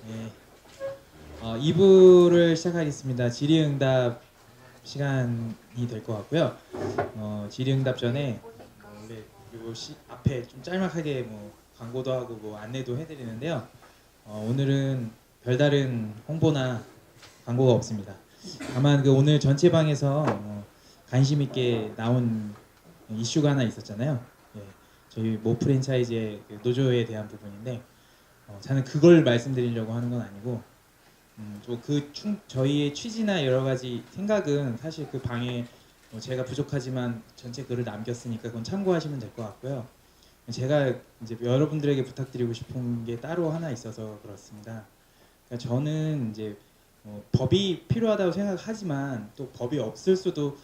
네. 2부를 시작하겠습니다. 질의응답 시간이 될 것 같고요. 질의응답 전에 원래 요 앞에 좀 짤막하게 뭐 광고도 하고 뭐 안내도 해드리는데요. 오늘은 별다른 홍보나 광고가 없습니다. 다만 그 오늘 전체방에서 관심 있게 나온 이슈가 하나 있었잖아요. 예, 저희 모 프랜차이즈의 그 노조에 대한 부분인데 저는 그걸 말씀드리려고 하는 건 아니고 저희의 취지나 여러 가지 생각은 사실 그 방에 제가 부족하지만 전체 글을 남겼으니까 그건 참고하시면 될 것 같고요. 제가 이제 여러분들에게 부탁드리고 싶은 게 따로 하나 있어서 그렇습니다. 그러니까 저는 이제 법이 필요하다고 생각하지만 또 법이 없을 수도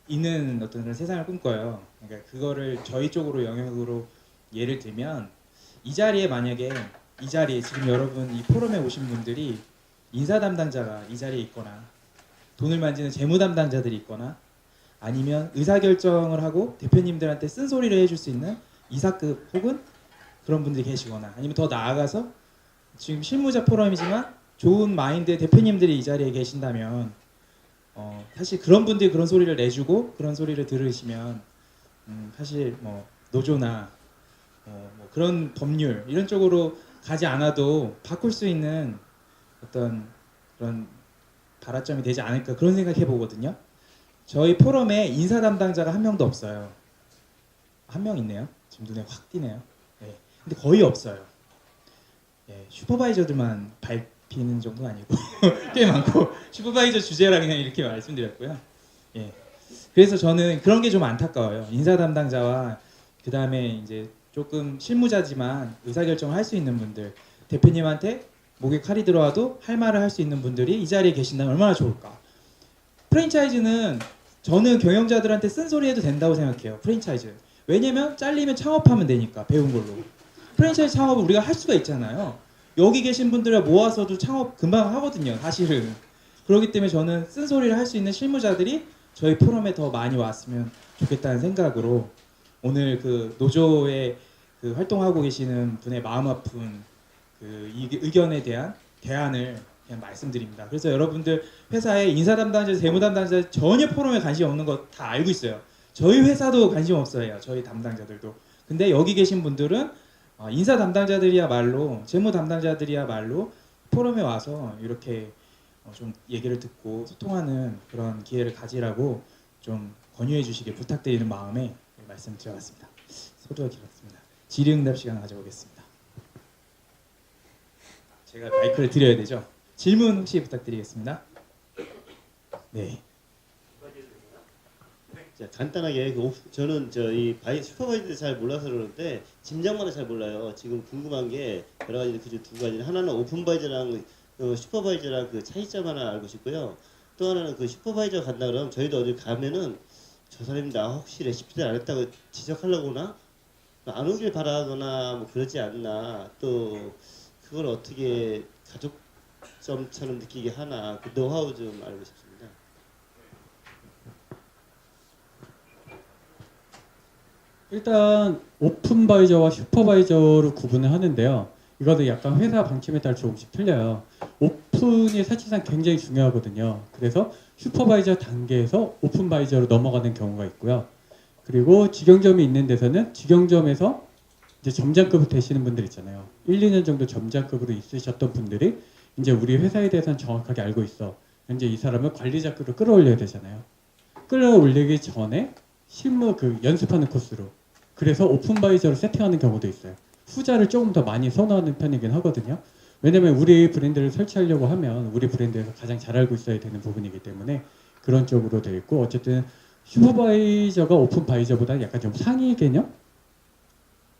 있는 어떤 그런 세상을 꿈꿔요. 그러니까 그거를 저희 쪽으로 영역으로 예를 들면 이 자리에 만약에 이 자리에 지금 여러분 이 포럼에 오신 분들이 인사 담당자가 이 자리에 있거나 돈을 만지는 재무 담당자들이 있거나 아니면 의사결정을 하고 대표님들한테 쓴소리를 해줄 수 있는 이사급 혹은 그런 분들이 계시거나 아니면 더 나아가서 지금 실무자 포럼이지만 좋은 마인드의 대표님들이 이 자리에 계신다면 사실 그런 분들이 그런 소리를 내주고 그런 소리를 들으시면 사실 뭐 노조나 뭐 그런 법률 이런 쪽으로 가지 않아도 바꿀 수 있는 어떤 그런 발화점이 되지 않을까 그런 생각해 보거든요. 저희 포럼에 인사 담당자가 한 명도 없어요. 한 명 있네요. 지금 눈에 확 띄네요. 네. 근데 거의 없어요. 예, 슈퍼바이저들만 밟히는 정도는 아니고 꽤 많고 슈퍼바이저 주제라 그냥 이렇게 말씀드렸고요. 예. 그래서 저는 그런 게 좀 안타까워요. 인사 담당자와 그 다음에 이제 조금 실무자지만 의사결정을 할 수 있는 분들 대표님한테 목에 칼이 들어와도 할 말을 할 수 있는 분들이 이 자리에 계신다면 얼마나 좋을까. 프랜차이즈는 저는 경영자들한테 쓴소리 해도 된다고 생각해요. 프랜차이즈. 왜냐면 잘리면 창업하면 되니까 배운 걸로. 프랜차이즈 창업을 우리가 할 수가 있잖아요. 여기 계신 분들을 모아서도 창업 금방 하거든요. 사실은. 그렇기 때문에 저는 쓴소리를 할 수 있는 실무자들이 저희 포럼에 더 많이 왔으면 좋겠다는 생각으로 오늘 그 노조에 그 활동하고 계시는 분의 마음 아픈 그 의견에 대한 대안을 그냥 말씀드립니다. 그래서 여러분들 회사에 인사 담당자, 재무 담당자 전혀 포럼에 관심 없는 거 다 알고 있어요. 저희 회사도 관심 없어요. 저희 담당자들도. 근데 여기 계신 분들은 인사 담당자들이야말로 재무 담당자들이야말로 포럼에 와서 이렇게 좀 얘기를 듣고 소통하는 그런 기회를 가지라고 좀 권유해 주시길 부탁드리는 마음에 말씀드려봤습니다. 소두가 길었습니다. 질의응답 시간 가져보겠습니다. 제가 마이크를 드려야 되죠. 질문 혹시 부탁드리겠습니다. 네. 자, 간단하게 저는 저희 슈퍼바이저를 잘 몰라서 그러는데 짐작만은 잘 몰라요. 지금 궁금한 게 여러 가지 그중 두 가지. 하나는 오픈바이저랑 슈퍼바이저랑 그 차이점 하나 알고 싶고요. 또 하나는 그 슈퍼바이저 간다 그러면 저희도 어디 가면은 저 사람이 나 혹시 레시피를 안 했다고 지적하려고나 안 오길 바라거나 뭐 그러지 않나. 또 그걸 어떻게 가족점처럼 느끼게 하나 그 노하우 좀 알고 싶습니다. 일단 오픈바이저와 슈퍼바이저로 구분을 하는데요. 이거는 약간 회사 방침에 따라 조금씩 틀려요. 오픈이 사실상 굉장히 중요하거든요. 그래서 슈퍼바이저 단계에서 오픈바이저로 넘어가는 경우가 있고요. 그리고 직영점이 있는 데서는 직영점에서 이제 점장급을 되시는 분들 있잖아요. 1, 2년 정도 점장급으로 있으셨던 분들이 이제 우리 회사에 대해서는 정확하게 알고 있어. 이제 이 사람을 관리자급으로 끌어올려야 되잖아요. 끌어올리기 전에 실무 그 연습하는 코스로 그래서 오픈바이저로 세팅하는 경우도 있어요. 후자를 조금 더 많이 선호하는 편이긴 하거든요. 왜냐면 우리 브랜드를 설치하려고 하면 우리 브랜드에서 가장 잘 알고 있어야 되는 부분이기 때문에 그런 쪽으로 되어 있고 어쨌든 슈퍼바이저가 오픈바이저보다 약간 좀 상위 개념?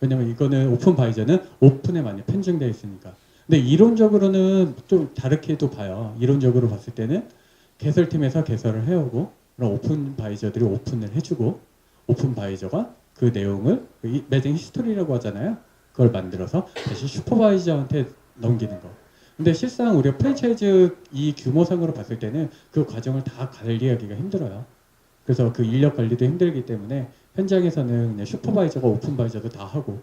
왜냐면 이거는 오픈바이저는 오픈에 많이 편중되어 있으니까. 근데 이론적으로는 좀 다르게도 봐요. 이론적으로 봤을 때는 개설팀에서 개설을 해오고 그럼 오픈바이저들이 오픈을 해주고 오픈바이저가 그 내용을 매장 히스토리라고 하잖아요. 그걸 만들어서 다시 슈퍼바이저한테 넘기는 거. 근데 실상 우리가 프랜차이즈 이 규모상으로 봤을 때는 그 과정을 다 관리하기가 힘들어요. 그래서 그 인력 관리도 힘들기 때문에 현장에서는 그냥 슈퍼바이저가 오픈바이저도 다 하고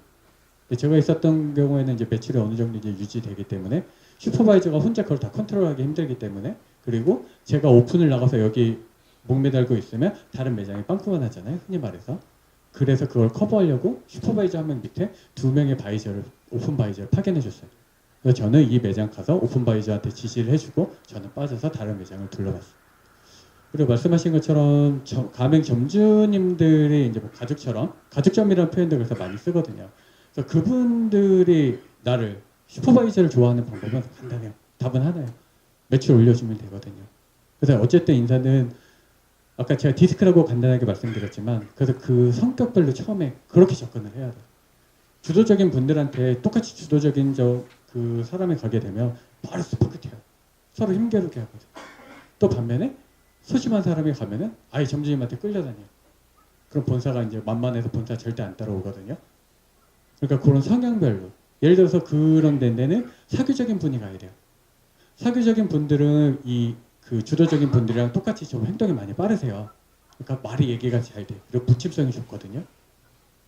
근데 제가 있었던 경우에는 이제 매출이 어느 정도 이제 유지되기 때문에 슈퍼바이저가 혼자 그걸 다 컨트롤하기 힘들기 때문에, 그리고 제가 오픈을 나가서 여기 목 매달고 있으면 다른 매장이 빵꾸가 나잖아요, 흔히 말해서. 그래서 그걸 커버하려고 슈퍼바이저 한 명 밑에 두 명의 바이저를, 오픈 바이저를 파견해 줬어요. 그래서 저는 이 매장 가서 오픈 바이저한테 지시를 해주고 저는 빠져서 다른 매장을 둘러봤어요. 그리고 말씀하신 것처럼 가맹 점주님들이 이제 뭐 가족처럼, 가족점이라는 표현도 그래서 많이 쓰거든요. 그래서 그분들이 나를, 슈퍼바이저를 좋아하는 방법은 간단해요. 답은 하나예요. 매출 올려주면 되거든요. 그래서 어쨌든 인사는 아까 제가 디스크라고 간단하게 말씀드렸지만, 그래서 그 성격별로 처음에 그렇게 접근을 해야 돼요. 주도적인 분들한테 똑같이 주도적인 그 사람이 가게 되면 바로 스파크해요. 서로 힘겨루게 하거든. 또 반면에 소심한 사람이 가면은 아예 점주님한테 끌려다녀요. 그럼 본사가 이제 만만해서 본사 절대 안 따라오거든요. 그러니까 그런 성향별로, 예를 들어서 그런 데는 사교적인 분이 가야 돼요. 사교적인 분들은 그 주도적인 분들이랑 똑같이 좀 행동이 많이 빠르세요. 그러니까 말이 얘기가 잘 돼. 그리고 부침성이 좋거든요.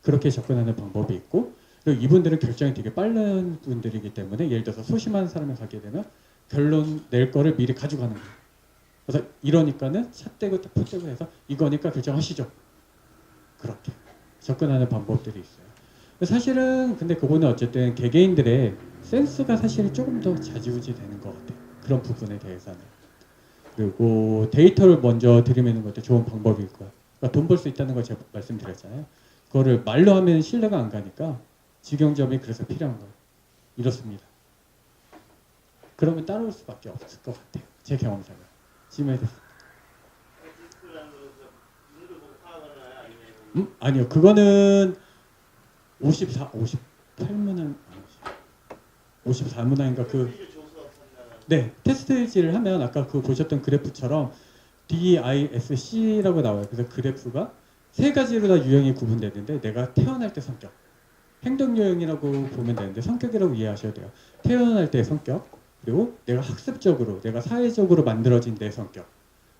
그렇게 접근하는 방법이 있고, 그리고 이분들은 결정이 되게 빠른 분들이기 때문에 예를 들어서 소심한 사람이 가게 되면 결론 낼 거를 미리 가져가는 거예요. 그래서 이러니까는 차 떼고 포 떼고 해서 이거니까 결정하시죠. 그렇게 접근하는 방법들이 있어요. 사실은 근데 그거는 어쨌든 개개인들의 센스가 사실 조금 더 좌지우지 되는 것 같아요. 그런 부분에 대해서는. 그리고 데이터를 먼저 들이미는 것도 좋은 방법일 거예요. 그러니까 돈 벌 수 있다는 걸 제가 말씀드렸잖아요. 그거를 말로 하면 신뢰가 안 가니까 직영점이 그래서 필요한 거예요. 이렇습니다. 그러면 따라올 수밖에 없을 것 같아요. 제 경험상은. 지금에 아니요. 그거는 58문항 54문항인가 네, 테스트지를 하면 아까 그 보셨던 그래프처럼 DISC라고 나와요. 그래서 그래프가 세 가지로 다 유형이 구분되는데, 내가 태어날 때 성격, 행동 유형이라고 보면 되는데 성격이라고 이해하셔야 돼요. 태어날 때 성격, 그리고 내가 학습적으로, 내가 사회적으로 만들어진 내 성격,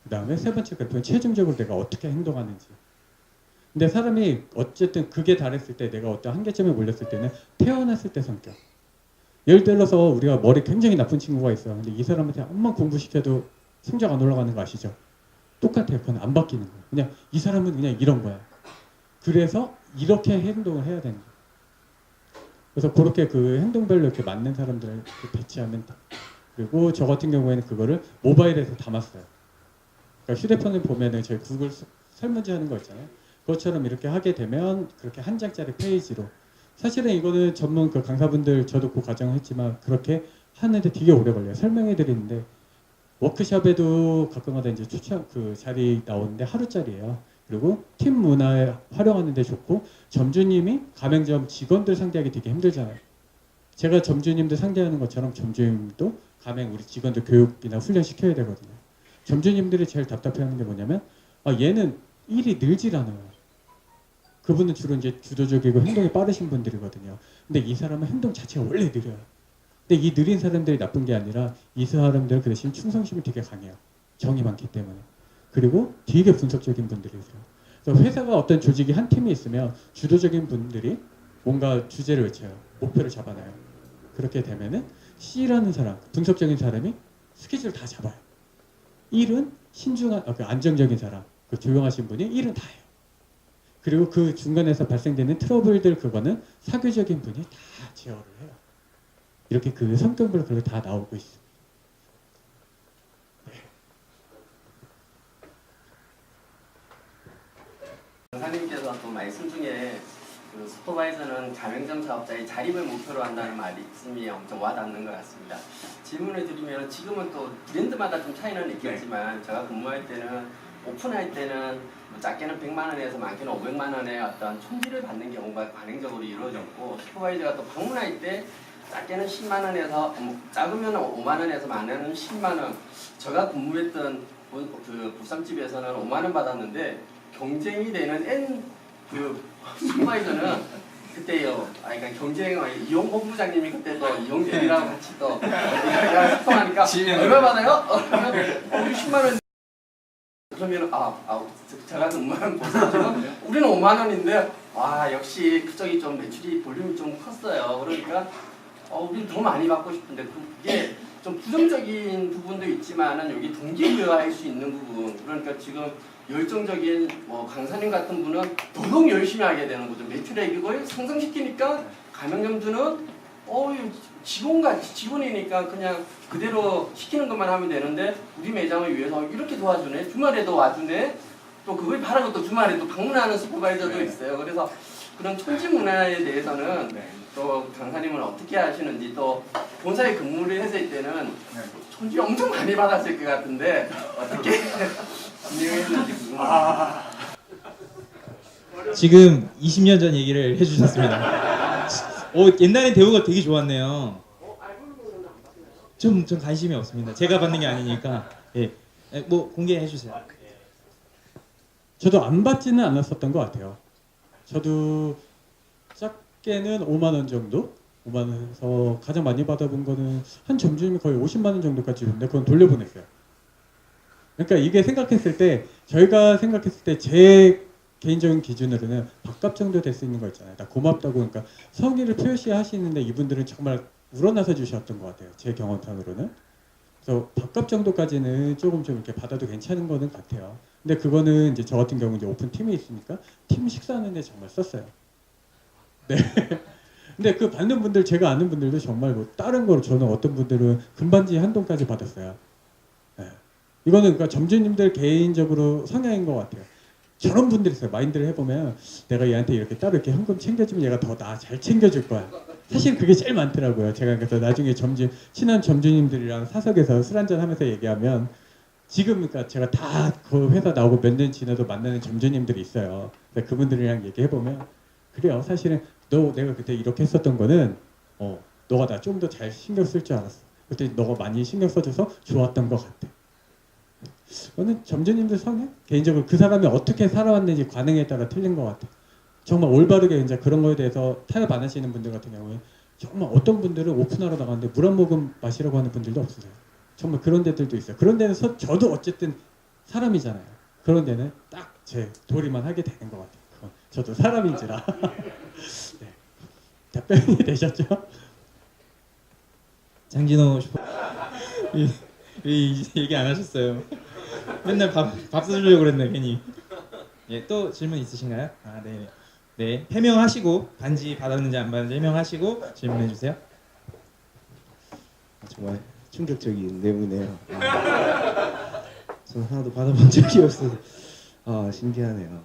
그 다음에 세 번째 그래프는 최종적으로 내가 어떻게 행동하는지. 근데 사람이 어쨌든 그게 달했을 때, 내가 어떤 한계점에 몰렸을 때는 태어났을 때 성격. 예를 들어서 우리가 머리 굉장히 나쁜 친구가 있어요. 근데 이 사람한테 암만 공부시켜도 성적 안 올라가는 거 아시죠? 똑같아요. 그건 안 바뀌는 거예요. 그냥 이 사람은 그냥 이런 거야. 그래서 이렇게 행동을 해야 되는 거예요. 그래서 그렇게 그 행동별로 이렇게 맞는 사람들을 이렇게 배치하면 돼. 그리고 저 같은 경우에는 그거를 모바일에서 담았어요. 그러니까 휴대폰을 보면은 저희 구글 설문지 하는 거 있잖아요. 그것처럼 이렇게 하게 되면 그렇게 한 장짜리 페이지로, 사실은 이거는 전문 그 강사분들, 저도 그 과정을 했지만 그렇게 하는데 되게 오래 걸려요. 설명해 드리는데 워크숍에도 가끔가다 이제 추천 그 자리 나오는데 하루짜리예요. 그리고 팀 문화에 활용하는데 좋고, 점주님이 가맹점 직원들 상대하기 되게 힘들잖아요. 제가 점주님들 상대하는 것처럼 점주님도 가맹 우리 직원들 교육이나 훈련 시켜야 되거든요. 점주님들이 제일 답답해하는 게 뭐냐면, 얘는 일이 늘질 않아요. 그분은 주로 이제 주도적이고 행동이 빠르신 분들이거든요. 근데 이 사람은 행동 자체가 원래 느려요. 근데 이 느린 사람들이 나쁜 게 아니라 이 사람들은 그 대신 충성심이 되게 강해요. 정이 많기 때문에. 그리고 되게 분석적인 분들이세요. 그래서 회사가 어떤 조직이 한 팀이 있으면 주도적인 분들이 뭔가 주제를 외쳐요. 목표를 잡아놔요. 그렇게 되면은 C라는 사람, 분석적인 사람이 스케줄을 다 잡아요. 1은 신중한, 그 안정적인 사람, 그 조용하신 분이 1은 다 해요. 그리고 그 중간에서 발생되는 트러블들, 그거는 사교적인 분이 다 제어를 해요. 이렇게 그 성격별로 그렇게 다 나오고 있어요. 강사님께서 또 말씀 중에 그 슈퍼바이저는 가맹점 사업자의 자립을 목표로 한다는 말씀이 엄청 와닿는 것 같습니다. 질문을 드리면 지금은 또 브랜드마다 좀 차이는 있겠지만 제가 근무할 때는 오픈할 때는 뭐 작게는 100만 원에서 많게는 500만 원의 어떤 총지를 받는 경우가 관행적으로 이루어졌고, 슈퍼바이저가 또 방문할 때 작게는 10만 원에서 작으면 5만 원에서 많으면 10만 원. 제가 근무했던 그 부산집에서는 5만 원 받았는데 경쟁이 되는 그 슈퍼바이저는 그때요. 그러니까 경쟁을 이용 본부장님이 그때 또 이용 대리라고 같이 또 소통하니까 얼마 받아요? 우리 10만 원. 그러면 제가 근무하는 곳은 우리는 5만 원인데 역시 그쪽이 좀 매출이 볼륨이 좀 컸어요. 그러니까 우리는 더 많이 받고 싶은데 그게 좀 부정적인 부분도 있지만은 여기 동기부여할 수 있는 부분 그러니까 지금 열정적인 강사님 같은 분은 더더욱 열심히 하게 되는 거죠. 매출액 이걸 상승시키니까 가맹점주는 직원이니까 그냥 그대로 시키는 것만 하면 되는데 우리 매장을 위해서 이렇게 도와주네. 주말에도 와주네. 또 그걸 바라고 또 주말에 또 방문하는 슈퍼바이저도 있어요. 그래서 그런 촌지 문화에 대해서는 또 강사님은 어떻게 하시는지 또 본사에 근무를 했을 때는 촌지 엄청 많이 받았을 것 같은데 어떻게 진행했는지 궁금합니다. 지금 20년 전 얘기를 해주셨습니다. 옛날엔 대우가 되게 좋았네요. 좀 관심이 없습니다. 제가 받는 게 아니니까. 예. 뭐 공개해 주세요. 저도 안 받지는 않았었던 것 같아요. 저도 작게는 5만 원 정도? 5만 원에서 가장 많이 받아본 거는 한 점주님이 거의 50만 원 정도까지 주는데 그건 돌려보냈어요. 그러니까 이게 생각했을 때 저희가 생각했을 때 제 개인적인 기준으로는 밥값 정도 될 수 있는 거 있잖아요. 나 고맙다고 그러니까 성의를 표시하시는데 이분들은 정말 우러나서 주셨던 것 같아요. 제 경험상으로는. 그래서 밥값 정도까지는 조금 좀 이렇게 받아도 괜찮은 거는 같아요. 근데 그거는 이제 저 같은 경우 이제 오픈 팀이 있으니까 팀 식사하는데 정말 썼어요. 네. 근데 그 받는 분들 제가 아는 분들도 정말 뭐 다른 거로 저는 어떤 분들은 금반지 한 돈까지 받았어요. 네. 이거는 그러니까 점주님들 개인적으로 성향인 것 같아요. 저런 분들이 있어요. 마인드를 해보면 내가 얘한테 이렇게 따로 이렇게 현금 챙겨주면 얘가 더 나 잘 챙겨줄 거야. 사실 그게 제일 많더라고요. 제가 그래서 나중에 친한 점주님들이랑 사석에서 술 한잔 하면서 얘기하면 지금 그러니까 제가 다 그 회사 나오고 몇 년 지나도 만나는 점주님들이 있어요. 그래서 그분들이랑 얘기해보면 그래요. 사실은 내가 그때 이렇게 했었던 거는 너가 나 좀 더 잘 신경 쓸 줄 알았어. 그때 너가 많이 신경 써줘서 좋았던 것 같아. 저는 점주님들 성향? 개인적으로 그 사람이 어떻게 살아왔는지 관행에 따라 틀린 것 같아요. 정말 올바르게 이제 그런 거에 대해서 타협 안 하시는 분들 같은 경우에 정말 어떤 분들은 오픈하러 나가는데 물 한 모금 마시라고 하는 분들도 없으세요. 정말 그런 데들도 있어요. 그런 데는 저도 어쨌든 사람이잖아요. 그런 데는 딱 제 도리만 하게 되는 것 같아요. 그건 저도 사람인지라. 네. 답변이 되셨죠? 장진호 슈퍼 이 얘기 안 하셨어요. 맨날 밥 사주려고 그랬네 괜히. 예, 또 질문 있으신가요? 네. 네, 해명하시고 반지 받았는지 안 받았는지 해명하시고 질문해 주세요. 정말 충격적인 내용이네요. 저는 하나도 받아본 적이 없어서 신기하네요.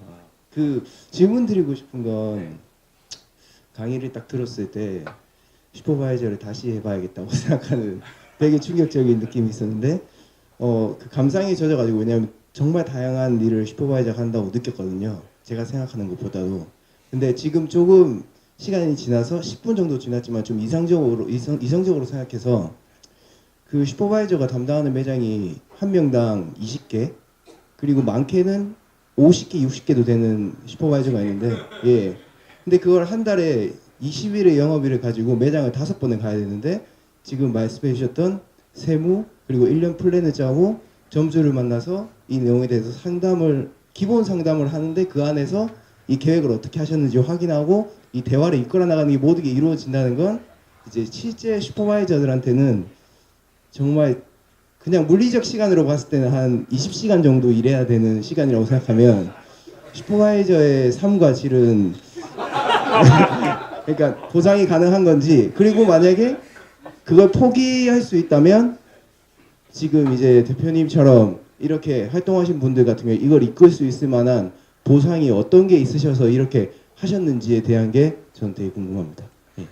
그 질문 드리고 싶은 건 강의를 딱 들었을 때 슈퍼바이저를 다시 해봐야겠다고 생각하는 되게 충격적인 느낌이 있었는데 그 감상이 젖어가지고 왜냐하면 정말 다양한 일을 슈퍼바이저가 한다고 느꼈거든요. 제가 생각하는 것보다도. 근데 지금 조금 시간이 지나서 10분 정도 지났지만 좀 이성적으로 생각해서 그 슈퍼바이저가 담당하는 매장이 한 명당 20개 그리고 많게는 50개, 60개도 되는 슈퍼바이저가 있는데 예. 근데 그걸 한 달에 20일의 영업일을 가지고 매장을 5번을 가야 되는데 지금 말씀해 주셨던 세무 그리고 1년 플랜을 짜고 점주를 만나서 이 내용에 대해서 기본 상담을 하는데 그 안에서 이 계획을 어떻게 하셨는지 확인하고 이 대화를 이끌어 나가는 게 모든 게 이루어진다는 건 이제 실제 슈퍼바이저들한테는 정말 그냥 물리적 시간으로 봤을 때는 한 20시간 정도 일해야 되는 시간이라고 생각하면 슈퍼바이저의 삶과 질은 그러니까 보상이 가능한 건지 그리고 만약에 그걸 포기할 수 있다면 지금 이제 대표님처럼 이렇게 활동하신 분들 같은 경우에 이걸 이끌 수 있을 만한 보상이 어떤 게 있으셔서 이렇게 하셨는지에 대한 게 저는 되게 궁금합니다. 네.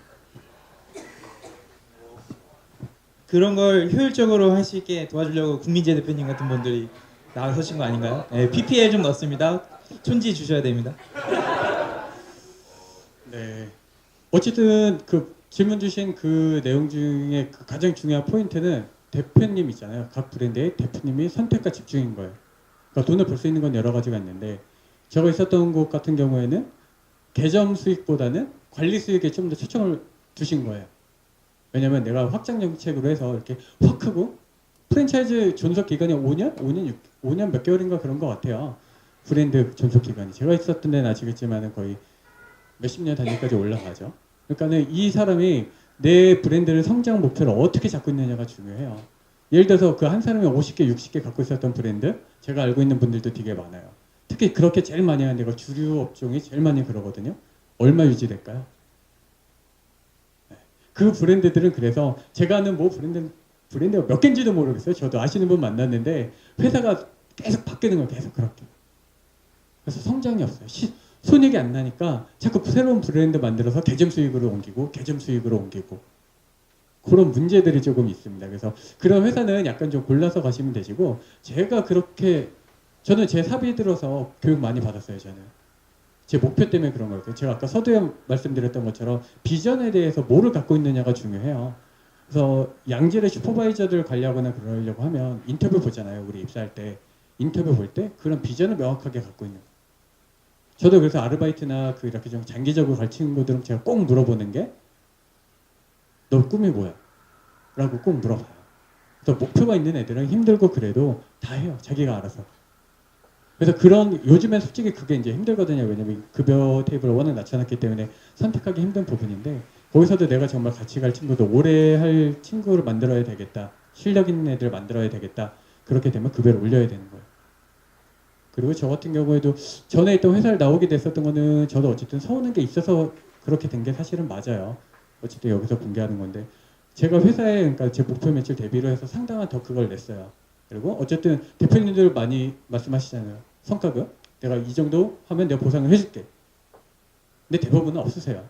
그런 걸 효율적으로 할 수 있게 도와주려고 국민재 대표님 같은 분들이 나서신 거 아닌가요? 네, PPL 좀 넣습니다. 촌지 주셔야 됩니다. 네. 어쨌든 그 질문 주신 그 내용 중에 그 가장 중요한 포인트는 대표님 있잖아요. 각 브랜드의 대표님이 선택과 집중인 거예요. 그러니까 돈을 벌 수 있는 건 여러 가지가 있는데 제가 있었던 곳 같은 경우에는 개점 수익보다는 관리 수익에 좀 더 초점을 두신 거예요. 왜냐면 내가 확장 정책으로 해서 이렇게 확 크고 프랜차이즈 존속 기간이 5년 몇 개월인가 그런 것 같아요. 브랜드 존속 기간이. 제가 있었던 데는 아시겠지만 거의 몇십 년 단위까지 올라가죠. 그러니까는 이 사람이 내 브랜드를 성장 목표를 어떻게 잡고 있느냐가 중요해요. 예를 들어서 그 한 사람이 50개, 60개 갖고 있었던 브랜드, 제가 알고 있는 분들도 되게 많아요. 특히 그렇게 제일 많이 하는 데가 주류 업종이 제일 많이 그러거든요. 얼마 유지될까요? 네. 그 브랜드들은 그래서 제가 아는 뭐 브랜드가 몇 개인지도 모르겠어요. 저도 아시는 분 만났는데 회사가 계속 바뀌는 거예요. 계속 그렇게. 그래서 성장이 없어요. 손익이 안 나니까 자꾸 새로운 브랜드 만들어서 개점 수익으로 옮기고 개점 수익으로 옮기고 그런 문제들이 조금 있습니다. 그래서 그런 회사는 약간 좀 골라서 가시면 되시고 제가 그렇게 저는 제 사비 들어서 교육 많이 받았어요. 저는 제 목표 때문에 그런 거예요. 제가 아까 서두에 말씀드렸던 것처럼 비전에 대해서 뭐를 갖고 있느냐가 중요해요. 그래서 양질의 슈퍼바이저들 관리하거나 그러려고 하면 인터뷰 보잖아요. 우리 입사할 때 인터뷰 볼 때 그런 비전을 명확하게 갖고 있는 거예요. 저도 그래서 아르바이트나 그 이렇게 좀 장기적으로 갈 친구들은 제가 꼭 물어보는 게 너 꿈이 뭐야? 라고 꼭 물어봐요. 그래서 목표가 있는 애들은 힘들고 그래도 다 해요. 자기가 알아서. 그래서 요즘엔 솔직히 그게 이제 힘들거든요. 왜냐면 급여 테이블을 워낙 낮춰놨기 때문에 선택하기 힘든 부분인데 거기서도 내가 정말 같이 갈 친구도 오래 할 친구를 만들어야 되겠다. 실력 있는 애들 만들어야 되겠다. 그렇게 되면 급여를 올려야 되는 거예요. 그리고 저 같은 경우에도 전에 있던 회사를 나오게 됐었던 거는 저도 어쨌든 서운한 게 있어서 그렇게 된 게 사실은 맞아요. 어쨌든 여기서 공개하는 건데 제가 회사에 그러니까 제 목표 매출 대비로 해서 상당한 더 그걸 냈어요. 그리고 어쨌든 대표님들 많이 말씀하시잖아요. 성과급 내가 이 정도 하면 내가 보상을 해줄게. 근데 대부분은 없으세요.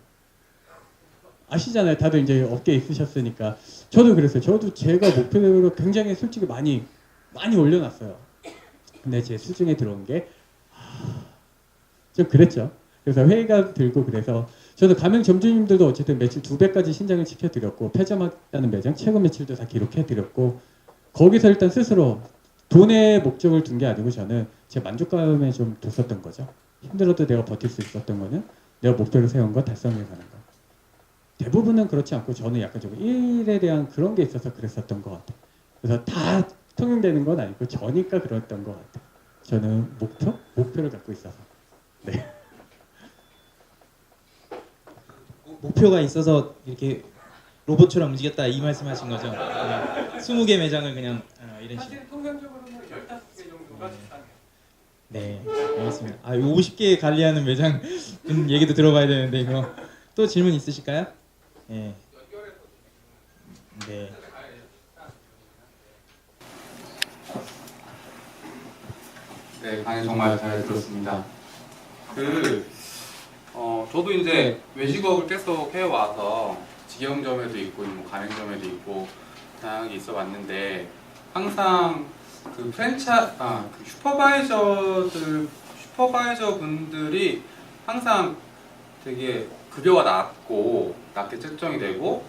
아시잖아요. 다들 이제 업계에 있으셨으니까. 저도 그랬어요. 저도 제가 목표대로 굉장히 솔직히 많이 올려놨어요. 근데 제 수중에 들어온 게 좀 그랬죠. 그래서 회의가 들고 그래서 저는 가맹 점주님들도 어쨌든 매출 2배까지 신장을 시켜드렸고 폐점했다는 매장 최고 매출도 다 기록해드렸고 거기서 일단 스스로 돈의 목적을 둔 게 아니고 저는 제 만족감에 좀 뒀었던 거죠. 힘들어도 내가 버틸 수 있었던 거는 내가 목표를 세운 거 달성해 가는 거. 대부분은 그렇지 않고 저는 약간 좀 일에 대한 그런 게 있어서 그랬었던 것 같아요. 그래서 다 통용되는 건 아니고 저니까 그랬던 것 같아요. 저는 목표를 갖고 있어서. 네. 목표가 있어서 이렇게 로봇처럼 움직였다 이 말씀하신 거죠? 네. 20개 매장을 그냥 이런 식으로. 사실 통상적으로는 15개 정도가 네, 알겠습니다. 아, 50개 관리하는 매장 얘기도 들어봐야 되는데 이거 또 질문 있으실까요? 네. 네. 네, 강의 정말 잘 들었습니다. 저도 이제 외식업을 계속 해와서 직영점에도 있고, 뭐 가맹점에도 있고, 다양하게 있어 왔는데, 항상 그 그 슈퍼바이저 분들이 항상 되게 급여가 낮게 책정이 되고,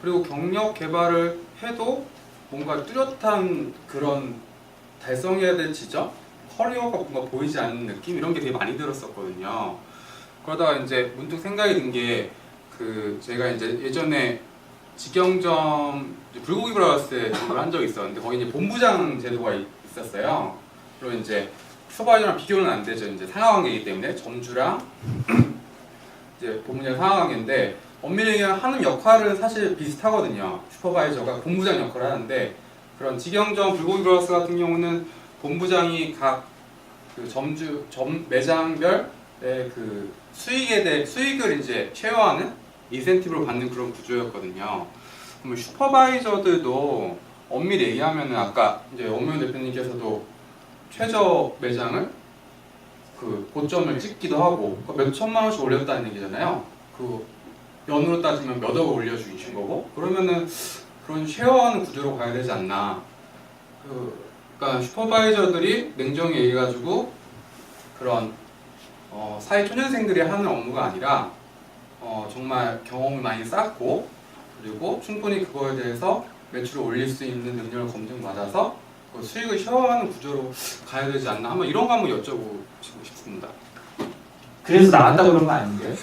그리고 경력 개발을 해도 뭔가 뚜렷한 그런 달성해야 될 지점? 커리어가 뭔가 보이지 않는 느낌? 이런 게 되게 많이 들었었거든요. 그러다가 이제 문득 생각이 든 게 제가 이제 예전에 직영점 불고기 브라더스에 근무를 한 적이 있었는데 거기 이제 본부장 제도가 있었어요. 그리고 이제 슈퍼바이저랑 비교는 안 되죠. 이제 상하관계이기 때문에 점주랑 이제 본부장 상하관계인데 엄밀히 하는 역할은 사실 비슷하거든요. 슈퍼바이저가 본부장 역할을 하는데 그런 직영점 불고기 브라더스 같은 경우는 본부장이 각 매장별의 그 수익을 이제 쉐어하는 인센티브를 받는 그런 구조였거든요. 그러면 슈퍼바이저들도 엄밀히 얘기하면은 아까 이제 엄명 대표님께서도 최저 매장을 그 고점을 찍기도 하고 몇 천만 원씩 올렸다는 얘기잖아요. 그 연으로 따지면 몇 억을 올려주신 거고 그러면은 그런 쉐어하는 구조로 가야 되지 않나. 그러니까 슈퍼바이저들이 냉정히 얘기해가지고 그런 사회 초년생들이 하는 업무가 아니라 정말 경험을 많이 쌓고 그리고 충분히 그거에 대해서 매출을 올릴 수 있는 능력을 검증받아서 그 수익을 쉐어하는 구조로 가야 되지 않나 한번 이런 거 한번 여쭤보고 싶습니다. 그래서 나왔다 그런 거 아닌가요?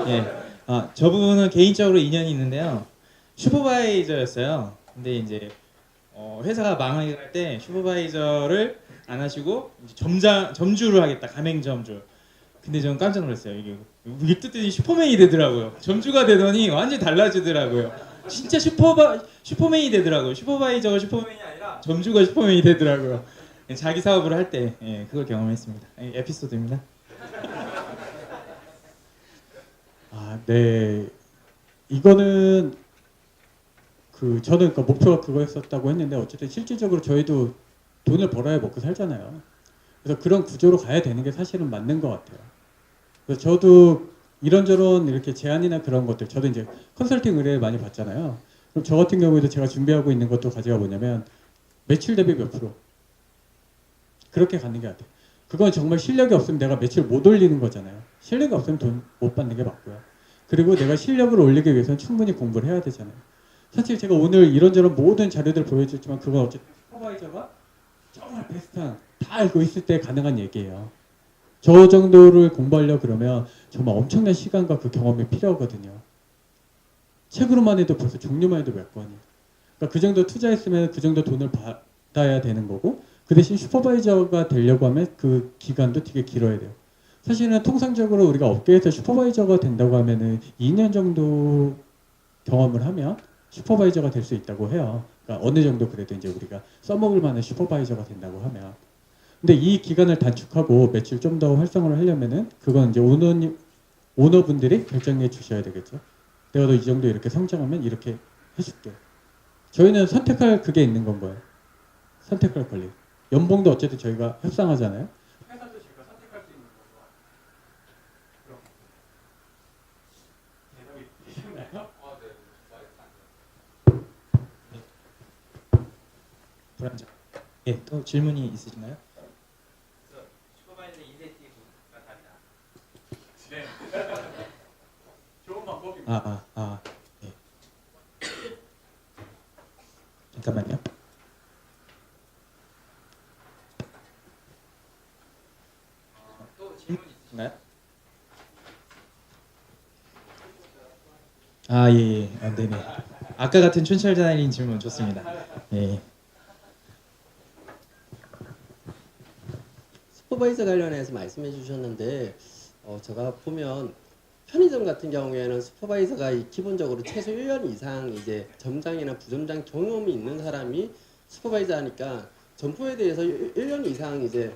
예. 저 부분은 개인적으로 인연이 있는데요. 슈퍼바이저였어요. 근데 이제 회사가 망할 때 슈퍼바이저를 안 하시고 이제 점주를 하겠다, 가맹점주. 근데 저는 깜짝 놀랐어요. 이게 뜨뜻이 슈퍼맨이 되더라고요. 점주가 되더니 완전히 달라지더라고요. 진짜 슈퍼맨이 되더라고요. 슈퍼바이저가 슈퍼맨이 아니라 점주가 슈퍼맨이 되더라고요. 자기 사업을 할 때 그걸 경험했습니다. 에피소드입니다. 아, 네. 이거는 저는 그러니까 목표가 그거였었다고 했는데 어쨌든 실질적으로 저희도 돈을 벌어야 먹고 살잖아요. 그래서 그런 구조로 가야 되는 게 사실은 맞는 것 같아요. 그래서 저도 이런저런 이렇게 제안이나 그런 것들, 저도 이제 컨설팅 의뢰를 많이 받잖아요. 그럼 저 같은 경우에도 제가 준비하고 있는 것도 가지가 뭐냐면 매출 대비 몇 프로 그렇게 가는 게 같아요. 그건 정말 실력이 없으면 내가 매출 못 올리는 거잖아요. 실력이 없으면 돈 못 받는 게 맞고요. 그리고 내가 실력을 올리기 위해서는 충분히 공부를 해야 되잖아요. 사실 제가 오늘 이런저런 모든 자료들을 보여줬지만 그건 어쨌든 슈퍼바이저가 정말 베스트한 다 알고 있을 때 가능한 얘기예요. 저 정도를 공부하려고 그러면 정말 엄청난 시간과 그 경험이 필요하거든요. 책으로만 해도 벌써 종류만 해도 몇 권이. 그러니까 그 정도 투자했으면 그 정도 돈을 받아야 되는 거고 그 대신 슈퍼바이저가 되려고 하면 그 기간도 되게 길어야 돼요. 사실은 통상적으로 우리가 업계에서 슈퍼바이저가 된다고 하면은 2년 정도 경험을 하면 슈퍼바이저가 될 수 있다고 해요. 그러니까 어느 정도 그래도 이제 우리가 써먹을 만한 슈퍼바이저가 된다고 하면. 근데 이 기간을 단축하고 매출 좀 더 활성화를 하려면은 그건 이제 오너분들이 결정해 주셔야 되겠죠. 내가 너 이 정도 이렇게 성장하면 이렇게 해줄게. 저희는 선택할 그게 있는 건 거예요. 선택할 권리. 연봉도 어쨌든 저희가 협상하잖아요. 회사도 제가 선택할 수 있는 거고. 대답이 되셨나요? 불안정. 예, 또 질문이 있으신가요? 슈퍼바이저 인센티브가 다르다. 네. 좋은 방법입니다. 예. 잠깐만요. 또 질문 있으신가요? 예. 네네. 아까 같은 촌철자인 질문 좋습니다. 예. 슈퍼바이저 관련해서 말씀해 주셨는데 제가 보면 편의점 같은 경우에는 슈퍼바이저가 기본적으로 최소 1년 이상 이제 점장이나 부점장 경험이 있는 사람이 슈퍼바이저 하니까 점포에 대해서 1년 이상 이제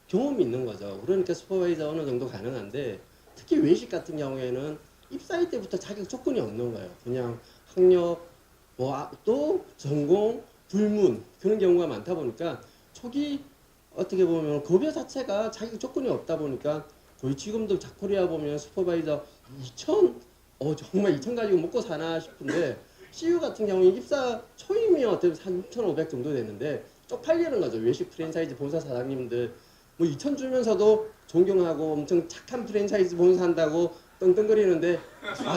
경험이 있는 거죠. 그러니까 슈퍼바이저 어느 정도 가능한데 특히 외식 같은 경우에는 입사할 때부터 자격 조건이 없는 거예요. 그냥 학력, 또 전공, 불문 그런 경우가 많다 보니까 초기 어떻게 보면 급여 자체가 자격 조건이 없다 보니까 거의 지금도 자코리아 보면 슈퍼바이저 2천 정말 2천 가지고 먹고 사나 싶은데 CU 같은 경우에 입사 초임이 어떻게 한 6,500 정도 되는데 쪽팔리는 거죠. 외식 프랜차이즈 본사 사장님들 뭐 2천 주면서도 존경하고 엄청 착한 프랜차이즈 본사 한다고 떵떵거리는데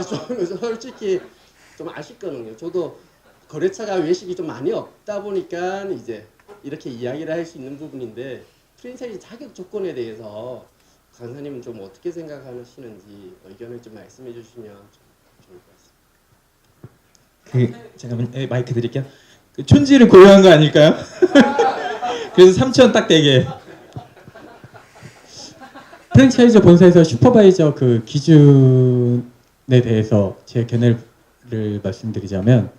좀 솔직히 좀 아쉽거든요. 저도 거래처가 외식이 좀 많이 없다 보니까 이제 이렇게 이야기를 할 수 있는 부분인데 프랜차이즈 자격 조건에 대해서 강사님은 좀 어떻게 생각하시는지 의견을 좀 말씀해 주시면 좀 좋을 것 같습니다. 잠깐만, 마이크 드릴게요. 촌지를 고려한 거 아닐까요? 그래서 3천 딱 되게. 프랜차이즈 본사에서 슈퍼바이저 그 기준에 대해서 제 견해를 말씀드리자면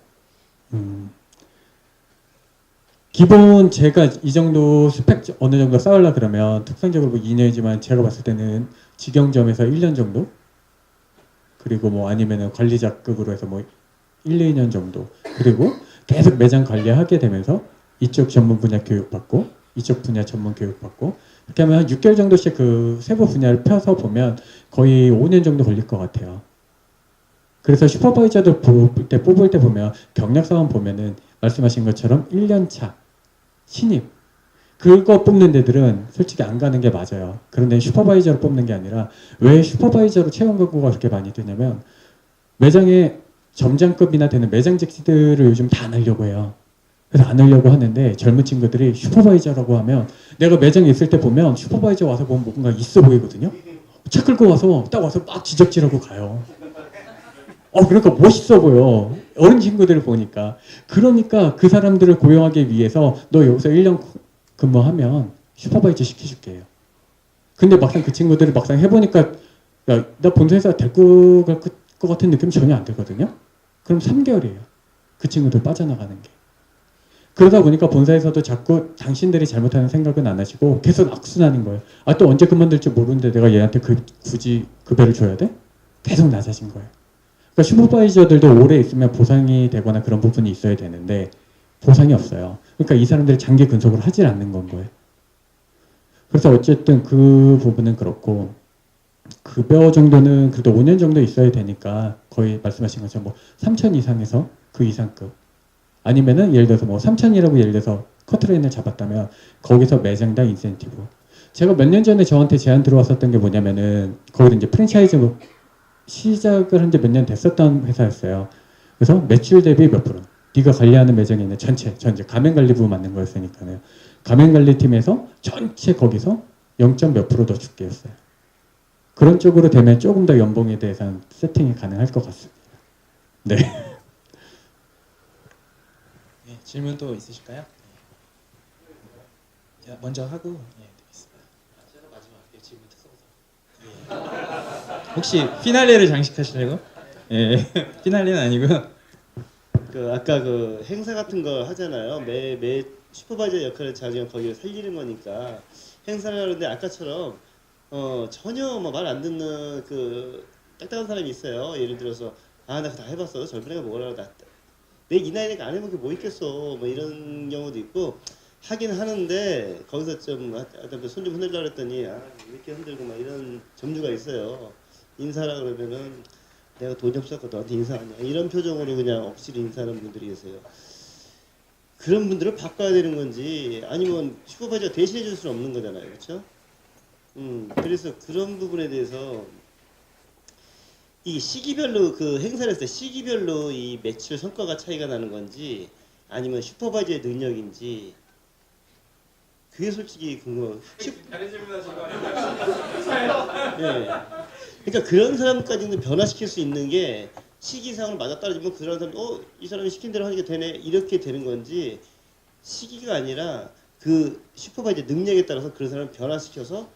기본 제가 이 정도 스펙 어느 정도 쌓으려 그러면 특성적으로 뭐 2년이지만 제가 봤을 때는 직영점에서 1년 정도 그리고 뭐 아니면은 관리자급으로 해서 뭐 1, 2년 정도 그리고 계속 매장 관리하게 되면서 이쪽 전문 분야 교육받고 이쪽 분야 전문 교육받고 이렇게 하면 한 6개월 정도씩 그 세부 분야를 펴서 보면 거의 5년 정도 걸릴 것 같아요. 그래서 슈퍼바이저들 뽑을 때 보면 경력사원 보면은 말씀하신 것처럼 1년차 신입 그거 뽑는 데들은 솔직히 안 가는 게 맞아요. 그런데 슈퍼바이저로 뽑는 게 아니라 왜 슈퍼바이저로 채용 광고가 그렇게 많이 되냐면 매장에 점장급이나 되는 매장직들을 요즘 다 안 하려고 해요. 그래서 안 하려고 하는데 젊은 친구들이 슈퍼바이저라고 하면 내가 매장에 있을 때 보면 슈퍼바이저 와서 보면 뭔가 있어 보이거든요. 차 끌고 와서 딱 와서 막 지적질하고 가요. 그러니까 멋있어 보여. 어린 친구들을 보니까. 그러니까 그 사람들을 고용하기 위해서 너 여기서 1년 근무하면 슈퍼바이저 시켜줄게 해요. 근데 막상 그 친구들이 막상 해보니까 야, 나 본사에서 데리고 갈 것 같은 느낌 전혀 안 들거든요. 그럼 3개월이에요. 그 친구들 빠져나가는 게. 그러다 보니까 본사에서도 자꾸 당신들이 잘못하는 생각은 안 하시고 계속 악순환인 거예요. 아, 또 언제 그만둘지 모르는데 내가 얘한테 굳이 급여를 줘야 돼? 계속 낮아진 거예요. 그러니까 슈퍼바이저들도 오래 있으면 보상이 되거나 그런 부분이 있어야 되는데 보상이 없어요. 그러니까 이 사람들이 장기 근속을 하질 않는 건 거예요. 그래서 어쨌든 그 부분은 그렇고 급여 정도는 그래도 5년 정도 있어야 되니까 거의 말씀하신 것처럼 뭐 3천 이상에서 그 이상급 아니면은 예를 들어서 뭐 3천이라고 예를 들어서 커트라인을 잡았다면 거기서 매장당 인센티브. 제가 몇 년 전에 저한테 제안 들어왔었던 게 뭐냐면은 거기서 이제 프랜차이즈 시작을 한 지 몇 년 됐었던 회사였어요. 그래서 매출 대비 몇 프로 네가 관리하는 매장에 있는 전체 전 이제 가맹관리부 맡는 거였으니까요. 가맹관리팀에서 전체 거기서 0. 몇 프로 더 줄게 했어요. 그런 쪽으로 되면 조금 더 연봉에 대해서는 세팅이 가능할 것 같습니다. 네. 네, 질문 또 있으실까요? 네. 자, 먼저 하고 되겠습니다. 제가 마지막에 질문 특성상. 혹시 피날레를 장식하시려고? 예, 피날레는 아니고요. 그 아까 그 행사 같은 거 하잖아요. 매 슈퍼바이저 역할을 자기가 거기를 살리는 거니까 행사를 하는데 아까처럼 전혀 뭐 말 안 듣는 그 딱딱한 사람이 있어요. 예를 들어서 아 나 그거 다 해봤어. 젊은 애가 뭐라고 내 이 나이니까 안 해본 게 뭐 있겠어. 뭐 이런 경우도 있고 하긴 하는데 거기서 좀 손 좀 흔들려고 했더니 아 이렇게 흔들고 막 이런 점주가 있어요. 인사라 그러면은 내가 돈이 없어서 너한테 인사하냐 이런 표정으로 그냥 억지로 인사하는 분들이 계세요. 그런 분들을 바꿔야 되는 건지 아니면 슈퍼바이저 대신해 줄 수는 없는 거잖아요. 그렇죠? 그래서 그런 부분에 대해서 이 시기별로 그 행사를 했을 때 시기별로 이 매출 성과가 차이가 나는 건지 아니면 슈퍼바이저의 능력인지 그게 솔직히 궁금해요. 다른 질문하신 거 아니에요? 네. 그러니까 그런 사람까지는 변화시킬 수 있는 게 시기상으로 맞아떨어지면 그런 사람 이 사람이 시킨 대로 하니까 되네 이렇게 되는 건지 시기가 아니라 그 슈퍼바이저 능력에 따라서 그런 사람을 변화시켜서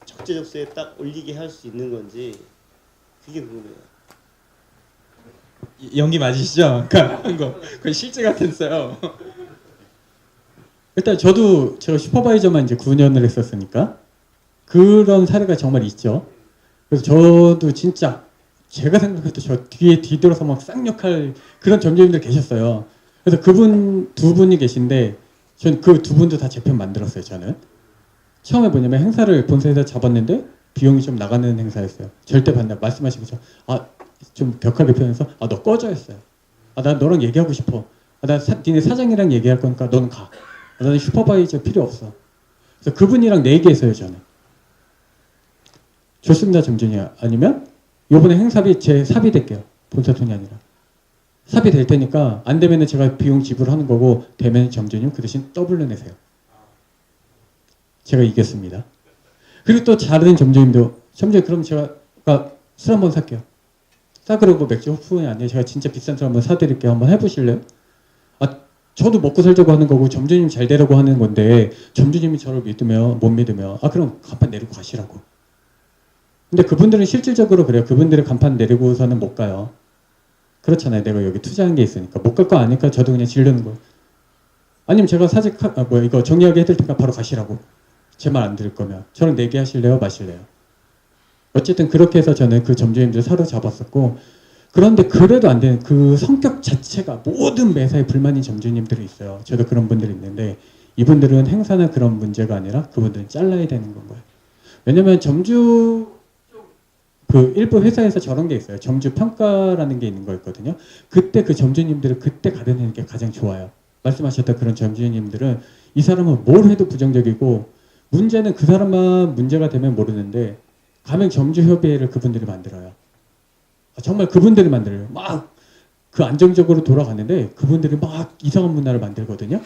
적재적소에 딱 올리게 할 수 있는 건지 그게 궁금해요. 연기 맞으시죠? 아까 한 거. 거의 실제 같았어요. 일단 저도 제가 슈퍼바이저만 이제 9년을 했었으니까 그런 사례가 정말 있죠. 그래서 저도 진짜 제가 생각해도 저 뒤에 뒤돌아서 막 쌍욕할 그런 점주님들 계셨어요. 그래서 그분 두 분이 계신데 전 그 두 분도 다 제 편 만들었어요. 저는 처음에 뭐냐면 행사를 본사에서 잡았는데 비용이 좀 나가는 행사였어요. 절대 반대 말씀하신 것처럼 좀 격하게 표현해서 너 꺼져 했어요. 나 너랑 얘기하고 싶어. 니네 사장이랑 얘기할 거니까 너는 가. 나는 슈퍼바이저 필요 없어. 그래서 그분이랑 얘기했어요. 저는 좋습니다. 점주님 아니면 요번에 행사비 제 사비 될게요. 본사 돈이 아니라 사비 될 테니까 안 되면은 제가 비용 지불하는 거고 되면 점주님 그 대신 더블로 내세요. 제가 이겼습니다. 그리고 또 다른 점주님도 점주님 그럼 제가 술 한번 살게요. 그러고 맥주 호프이 아니에요. 제가 진짜 비싼 술 한번 사드릴게요. 한번 해보실래요? 저도 먹고 살자고 하는 거고 점주님 잘 되라고 하는 건데 점주님이 저를 못 믿으면 그럼 간판 내리고 가시라고. 근데 그분들은 실질적으로 그래요. 그분들의 간판 내리고서는 못 가요. 그렇잖아요. 내가 여기 투자한 게 있으니까 못 갈 거 아니까 저도 그냥 지르는 거예요. 아니면 제가 사직 이거 정리하게 해드릴 테니까 바로 가시라고. 제 말 안 들을 거면 저랑 내기하실래요? 마실래요? 어쨌든 그렇게 해서 저는 그 점주님들 사로잡았었고 그런데 그래도 안 되는 그 성격 자체가 모든 매사에 불만인 점주님들이 있어요. 저도 그런 분들이 있는데 이분들은 행사나 그런 문제가 아니라 그분들은 잘라야 되는 건 거예요. 왜냐면 점주 그 일부 회사에서 저런 게 있어요. 점주 평가라는 게 있는 거였거든요. 그때 그 점주님들을 그때 가려내는 게 가장 좋아요. 말씀하셨던 그런 점주님들은 이 사람은 뭘 해도 부정적이고 문제는 그 사람만 문제가 되면 모르는데 가맹 점주협의회를 그분들이 만들어요. 정말 그분들이 만들어요. 막 그 안정적으로 돌아가는데 그분들이 막 이상한 문화를 만들거든요.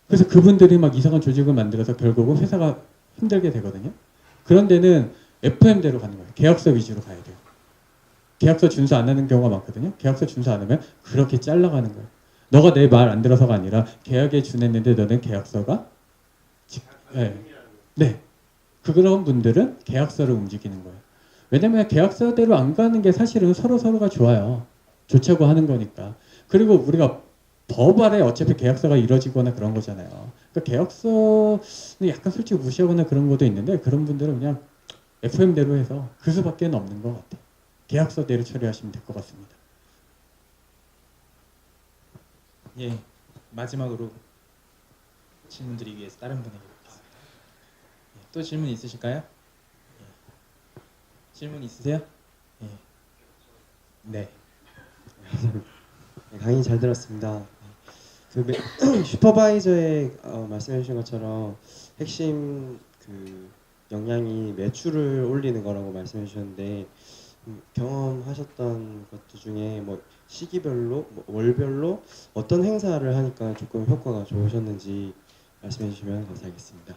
그래서 그분들이 막 이상한 조직을 만들어서 결국은 회사가 힘들게 되거든요. 그런 데는 FM대로 가는 거예요. 계약서 위주로 가야 돼요. 계약서 준수 안 하는 경우가 많거든요. 계약서 준수 안 하면 그렇게 잘라가는 거예요. 너가 내 말 안 들어서가 아니라 계약에 준했는데 너는 계약서가 네. 네. 그런 분들은 계약서를 움직이는 거예요. 왜냐면 계약서대로 안 가는 게 사실은 서로가 좋아요. 좋자고 하는 거니까. 그리고 우리가 법 아래 어차피 계약서가 이루어지거나 그런 거잖아요. 그러니까 계약서는 약간 솔직히 무시하거나 그런 것도 있는데 그런 분들은 그냥 FM대로 해서 그 수밖에 없는 것 같아요. 계약서대로 처리하시면 될 것 같습니다. 예, 마지막으로 질문 드리기 위해서 다른 분에게 묻겠습니다. 예, 또 질문 있으실까요? 예. 질문 있으세요? 예. 네. 네, 강의 잘 들었습니다. 슈퍼바이저의 말씀해주신 것처럼 핵심 그 역량이 매출을 올리는 거라고 말씀해주셨는데 경험하셨던 것들 중에 뭐 시기별로, 뭐 월별로 어떤 행사를 하니까 조금 효과가 좋으셨는지 말씀해주시면 감사하겠습니다.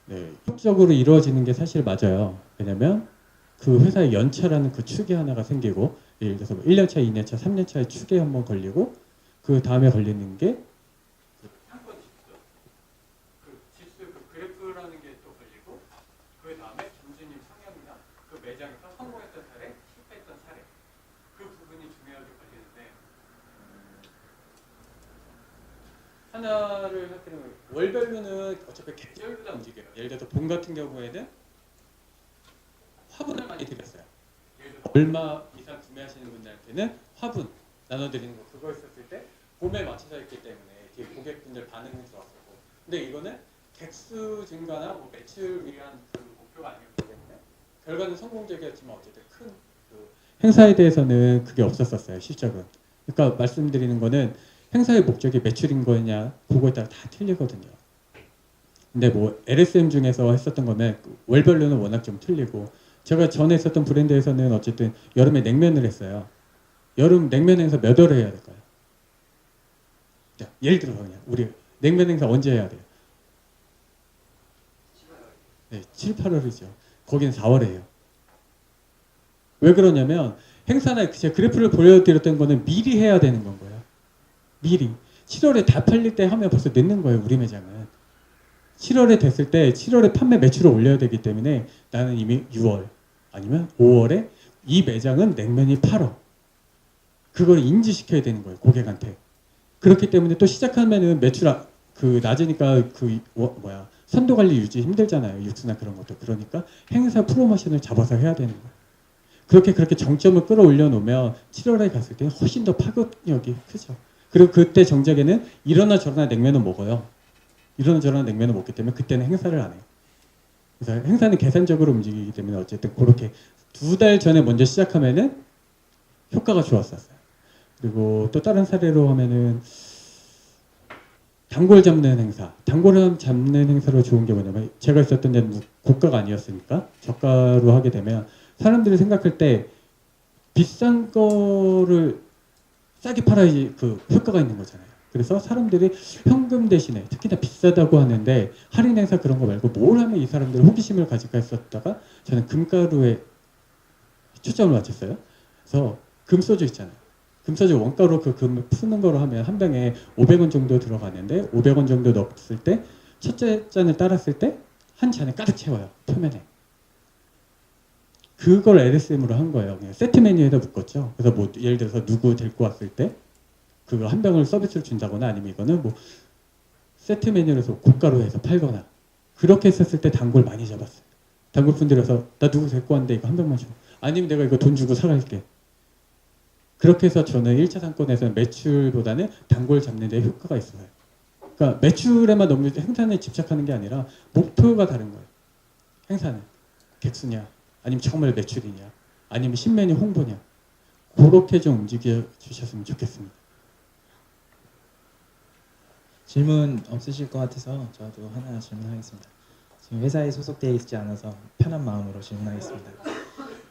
네, 협적으로 이루어지는 게 사실 맞아요. 왜냐면 그 회사의 연차라는 그 축이 하나가 생기고 예를 들어서 뭐 1년차, 2년차, 3년차의 축에 한번 걸리고 그 다음에 걸리는 게 상권 지수, 그 지수 그 그래프라는 게 또 걸리고 그 다음에 점주님 성향이나 그 매장에서 성공했던 사례, 실패했던 사례 그 부분이 중요하게 걸리는데 하나를 하기는 월별로는 어차피 계절로 다 움직여요. 예를 들어서 봄 같은 경우에는 화분을 많이 드렸어요. 예를 들어서 얼마 이상 구매하시는 분들한테는 화분 나눠드리는 거 그거 있었을 때 봄에 맞춰서 했기 때문에 뒤에 고객분들 반응은 좋았었고 근데 이거는 객수 증가나 뭐 매출 위한 그 목표가 아니었기 때문에 결과는 성공적이었지만 어쨌든 큰 그 행사에 대해서는 그게 없었었어요. 실적은. 그러니까 말씀드리는 거는 행사의 목적이 매출인 거냐 그거에 따라 다 틀리거든요. 근데 뭐 LSM 중에서 했었던 거는 월별로는 워낙 좀 틀리고 제가 전에 했었던 브랜드에서는 어쨌든 여름에 냉면을 했어요. 여름 냉면 행사 몇 월에 해야 될까요? 자, 예를 들어서 그냥 우리 냉면 행사 언제 해야 돼요? 네, 7, 8월이죠. 거기는 4월에 해요. 왜 그러냐면 행사나 제가 그래프를 보여드렸던 거는 미리 해야 되는 건 거예요. 미리. 7월에 다 팔릴 때 하면 벌써 늦는 거예요. 우리 매장은. 7월에 됐을 때 7월에 판매 매출을 올려야 되기 때문에 나는 이미 6월 아니면 5월에 이 매장은 냉면이 팔어. 그걸 인지시켜야 되는 거예요. 고객한테. 그렇기 때문에 또 시작하면은 매출 그 낮으니까 그 선도 관리 유지 힘들잖아요. 육수나 그런 것도. 그러니까 행사 프로모션을 잡아서 해야 되는 거예요. 그렇게 정점을 끌어올려 놓으면 7월에 갔을 때는 훨씬 더 파급력이 크죠. 그리고 그때 정작에는 이러나 저러나 냉면을 먹어요. 이러나 저러나 냉면을 먹기 때문에 그때는 행사를 안 해요. 그래서 행사는 계산적으로 움직이기 때문에 어쨌든 그렇게 2달 전에 먼저 시작하면은 효과가 좋았었어요. 그리고 또 다른 사례로 하면은 단골 잡는 행사. 단골 잡는 행사로 좋은 게 뭐냐면 제가 있었던 데는 고가가 아니었으니까 저가로 하게 되면 사람들이 생각할 때 비싼 거를 싸게 팔아야지 그 효과가 있는 거잖아요. 그래서 사람들이 현금 대신에 특히나 비싸다고 하는데 할인 행사 그런 거 말고 뭘 하면 이 사람들이 호기심을 가질까 했었다가 저는 금가루에 초점을 맞췄어요. 그래서 금소주 있잖아요. 금소주 원가로 그 금을 푸는 거로 하면 한 병에 500원 정도 들어가는데 500원 정도 넣었을 때 첫째 잔을 따랐을 때 한 잔에 가득 채워요. 표면에. 그걸 LSM으로 한 거예요. 그냥 세트 메뉴에다 묶었죠. 그래서 뭐 예를 들어서 누구 데리고 왔을 때 그거 한 병을 서비스로 준다거나 아니면 이거는 뭐 세트 메뉴로 해서 고가로 해서 팔거나 그렇게 했었을 때 단골 많이 잡았어요. 단골 분들이 와서 나 누구 데리고 왔는데 이거 한 병만 줘. 아니면 내가 이거 돈 주고 사갈게. 그렇게 해서 저는 1차 상권에서는 매출보다는 단골 잡는 데 효과가 있어요. 그러니까 매출에만 너무 행사에 집착하는 게 아니라 목표가 다른 거예요. 행사는 객수냐 아니면 정말 매출이냐 아니면 신메뉴 홍보냐 그렇게 좀 움직여 주셨으면 좋겠습니다. 질문 없으실 것 같아서 저도 하나 질문하겠습니다. 지금 회사에 소속되어 있지 않아서 편한 마음으로 질문하겠습니다.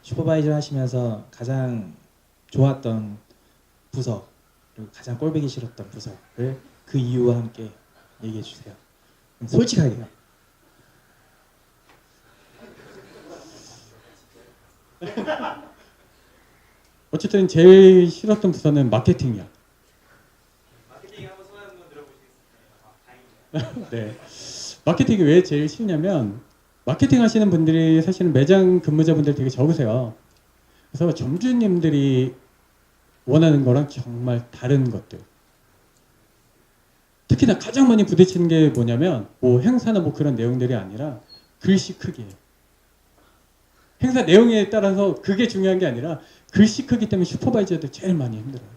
슈퍼바이저 하시면서 가장 좋았던 부서 그리고 가장 꼴보기 싫었던 부서를 그 이유와 함께 얘기해 주세요. 솔직하게요. 어쨌든 제일 싫었던 부서는 마케팅이야. 마케팅 한번 소개 한번 들어보시겠습니다. 아, 다행이네요. 네. 마케팅이 왜 제일 싫냐면 마케팅 하시는 분들이 사실은 매장 근무자분들 되게 적으세요. 그래서 점주님들이 원하는 거랑 정말 다른 것들. 특히나 가장 많이 부딪히는 게 뭐냐면 뭐 행사나 뭐 그런 내용들이 아니라 글씨 크기예요. 행사 내용에 따라서 그게 중요한 게 아니라 글씨 크기 때문에 슈퍼바이저들 제일 많이 힘들어요.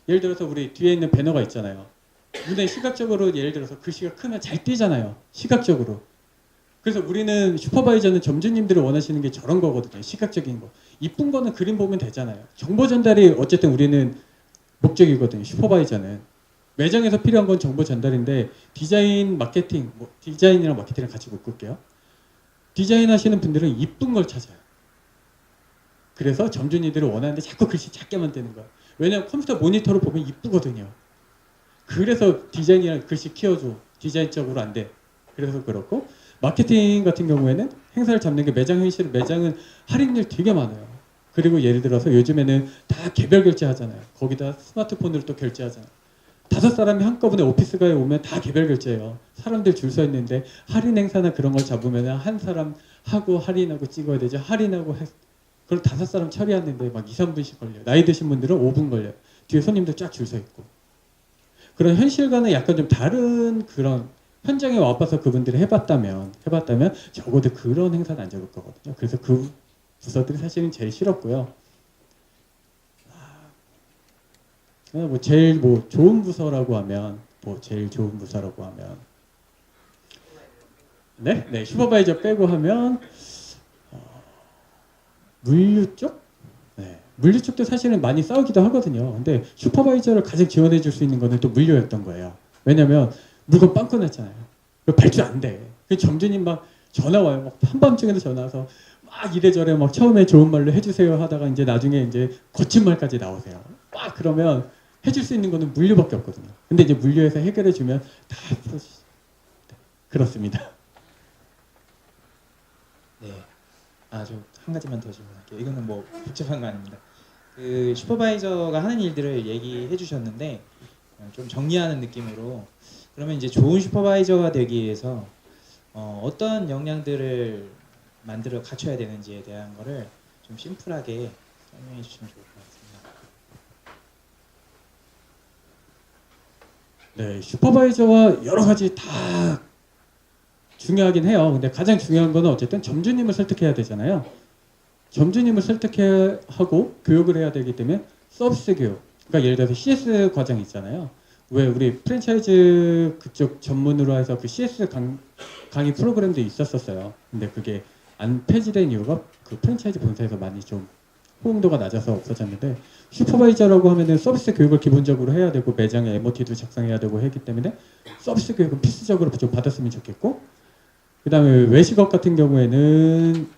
예를 들어서 우리 뒤에 있는 배너가 있잖아요. 눈에 시각적으로 예를 들어서 글씨가 크면 잘 띄잖아요. 시각적으로. 그래서 우리는 슈퍼바이저는 점주님들이 원하시는 게 저런 거거든요. 시각적인 거. 이쁜 거는 그림 보면 되잖아요. 정보 전달이 어쨌든 우리는 목적이거든요. 슈퍼바이저는. 매장에서 필요한 건 정보 전달인데 디자인, 마케팅, 뭐 디자인이랑 마케팅을 같이 묶을게요. 디자인 하시는 분들은 이쁜 걸 찾아요. 그래서 점주님들이 원하는데 자꾸 글씨 작게 만드는 거예요. 왜냐하면 컴퓨터 모니터로 보면 이쁘거든요. 그래서 디자인이랑 글씨 키워줘. 디자인적으로 안 돼. 그래서 그렇고 마케팅 같은 경우에는 행사를 잡는 게 매장 현실, 매장은 할인율 되게 많아요. 그리고 예를 들어서 요즘에는 다 개별 결제하잖아요. 거기다 스마트폰으로 또 결제하잖아요. 5사람이 한꺼번에 오피스가에 오면 다 개별 결제예요. 사람들 줄 서 있는데 할인 행사나 그런 걸 잡으면 한 사람 하고 할인하고 찍어야 되죠. 할인하고 그걸 5사람 처리하는데 막 2, 3분씩 걸려요. 나이 드신 분들은 5분 걸려요. 뒤에 손님들 쫙 줄 서 있고. 그런 현실과는 약간 좀 다른 그런 현장에 와봐서 그분들이 해봤다면 적어도 그런 행사는 안 잡을 거거든요. 그래서 그 부서들이 사실은 제일 싫었고요. 뭐 제일 뭐 좋은 부서라고 하면 네 슈퍼바이저 빼고 하면 물류 쪽? 네, 물류 쪽도 사실은 많이 싸우기도 하거든요. 근데 슈퍼바이저를 가장 지원해 줄 수 있는 거는 또 물류였던 거예요. 왜냐면 물건 빵꾸 났잖아요. 발주 안 돼. 그 점주님 막 전화 와요. 막 한밤중에도 전화 와서 막 이래저래 막 처음에 좋은 말로 해주세요 하다가 이제 나중에 이제 거친 말까지 나오세요. 막 그러면 해줄 수 있는 거는 물류밖에 없거든요. 근데 이제 물류에서 해결해 주면 다 그렇습니다. 네. 저 한 가지만 더 질문할게요. 이거는 뭐 복잡한 거 아닙니다. 그 슈퍼바이저가 하는 일들을 얘기해 주셨는데 좀 정리하는 느낌으로 그러면 이제 좋은 슈퍼바이저가 되기 위해서 어떤 역량들을 갖춰야 되는지에 대한 거를 좀 심플하게 설명해 주시면 좋을 것 같습니다. 네, 슈퍼바이저와 여러 가지 다 중요하긴 해요. 근데 가장 중요한 거는 어쨌든 점주님을 설득해야 되잖아요. 점주님을 설득해야 하고 교육을 해야 되기 때문에 서비스 교육. 그러니까 예를 들어서 CS 과정 있잖아요. 왜 우리 프랜차이즈 그쪽 전문으로 해서 그 CS 강의 프로그램도 있었었어요. 근데 그게 안 폐지된 이유가 그 프랜차이즈 본사에서 많이 좀 호응도가 낮아서 없어졌는데 슈퍼바이저라고 하면은 서비스 교육을 기본적으로 해야 되고 매장에 MOT도 작성해야 되고 했기 때문에 서비스 교육은 필수적으로 좀 받았으면 좋겠고 그 다음에 외식업 같은 경우에는